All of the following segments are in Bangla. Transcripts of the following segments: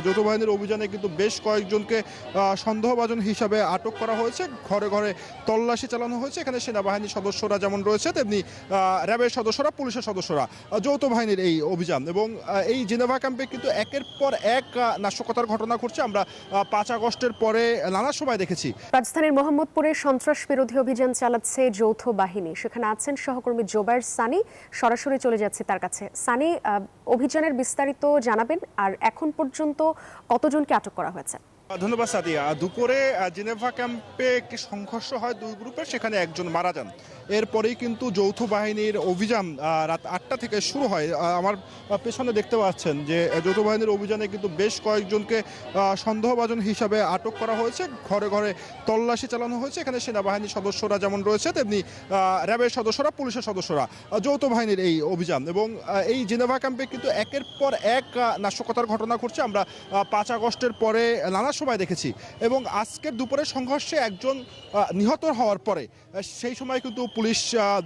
যৌথ বাহিনীর অভিযানে কিন্তু বেশ কয়েকজনকে সন্দেহভাজন হিসাবে আটক করা হয়েছে। ঘরে ঘরে তল্লাশি চালানো হয়েছে। এখানে সেনাবাহিনীর সদস্যরা যেমন রয়েছে তেমনি র্যাবের সদস্যরা, পুলিশের সদস্যরা, যৌথ বাহিনীর এই অভিযান এবং এই জেনেভা ক্যাম্পে কিন্তু একের পর এক নাশকতার ঘটনা ঘটছে। আমরা 5 আগস্টের পরে নানা সময় দেখেছি। রাজধানীর মোহাম্মদপুরে সন্ত্রাস বিরোধী অভিযান চালাচ্ছে যৌথ বাহিনী। সেখানে আছেন সহকর্মী জোবায়ের সানি। সরাসরি চলে যাচ্ছে তার কাছে। সানি, অভিযানের বিস্তারিত জানাবেন, আর এখন পর্যন্ত কতজনকে আটক করা হয়েছে? ধন্যবাদ সাদিয়া। দুপুরে জেনেভা ক্যাম্পে একটি সংঘর্ষ হয় দুই গ্রুপের, সেখানে একজন মারা যান। এরপরেই কিন্তু যৌথ বাহিনীর অভিযান রাত 8টা থেকে শুরু হয়। আমার পেছনে দেখতে পাচ্ছেন যে যৌথ বাহিনীর অভিযানে কিন্তু বেশ কয়েকজনকে সন্দেহভাজন হিসাবে আটক করা হয়েছে। ঘরে ঘরে তল্লাশি চালানো হয়েছে। এখানে সেনাবাহিনীর সদস্যরা যেমন রয়েছে তেমনি র্যাবের সদস্যরা, পুলিশের সদস্যরা, যৌথ বাহিনীর এই অভিযান এবং এই জেনেভা ক্যাম্পে কিন্তু একের পর এক নাশকতার ঘটনা ঘটছে। আমরা 5 আগস্টের পরে নানা সময় দেখেছি এবং আজকের দুপুরে সংঘর্ষে একজন নিহত হওয়ার পরে সেই সময় কিন্তু পুলিশ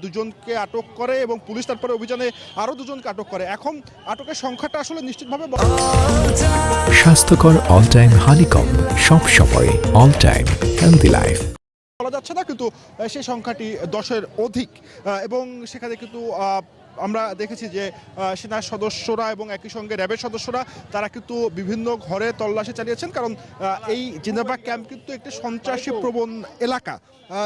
দুজনকে আটক করে এবং পুলিশ তারপরে অভিযানে আরও দুজনকে আটক করে। এখন আটকের সংখ্যাটা আসলে নিশ্চিতভাবে স্বাস্থ্যকর অল টাইম হানিকম, সব সময় অল টাইম হেলদি লাইফ বলা যাচ্ছে না, কিন্তু সেই সংখ্যাটি 10-এর অধিক এবং সেখানে কিন্তু আমরা দেখেছি যে সেনার সদস্যরা এবং একই সঙ্গে র্যাবের সদস্যরা তারা কিন্তু বিভিন্ন ঘরে তল্লাশি চালিয়েছেন, কারণ এই জেনেভা ক্যাম্প কিন্তু একটি সন্ত্রাসী প্রবণ এলাকা,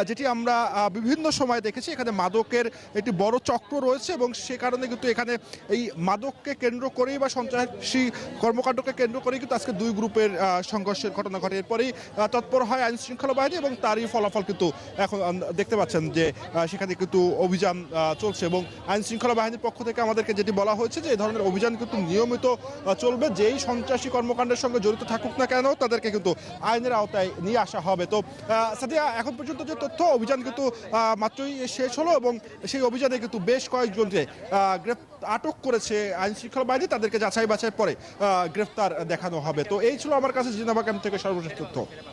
যেটি আমরা বিভিন্ন সময় দেখেছি। এখানে মাদকের একটি বড় চক্র রয়েছে এবং সে কারণে কিন্তু এখানে এই মাদককে কেন্দ্র করেই বা সন্ত্রাসী কর্মকাণ্ডকে কেন্দ্র করেই কিন্তু আজকে দুই গ্রুপের সংঘর্ষের ঘটনা ঘটে। এরপরেই তৎপর হয় আইন শৃঙ্খলা বাহিনী এবং তারই ফলাফল কিন্তু এখন দেখতে পাচ্ছেন যে সেখানে কিন্তু অভিযান চলছে এবং আইন শৃঙ্খলা বাহিনীর পক্ষ থেকে আমাদেরকে যেটি বলা হয়েছে যে এই ধরনের অভিযান কিন্তু নিয়মিত চলবে। যেই সন্ত্রাসী কর্মকাণ্ডের সঙ্গে জড়িত থাকুক না কেন তাদেরকে কিন্তু আইনের আওতায় নিয়ে আসা হবে। তো সাদিয়া, এখন পর্যন্ত যে তথ্য, অভিযান কিন্তু মাত্রই শেষ হলো এবং সেই অভিযানে কিন্তু বেশ কয়েকজনকে আটক করেছে আইন শৃঙ্খলা বাহিনী। তাদেরকে যাচাই বাছাইয়ের পরে গ্রেফতার দেখানো হবে। তো এই ছিল আমার কাছে জেনেভা ক্যাম্প থেকে সর্বশেষ তথ্য।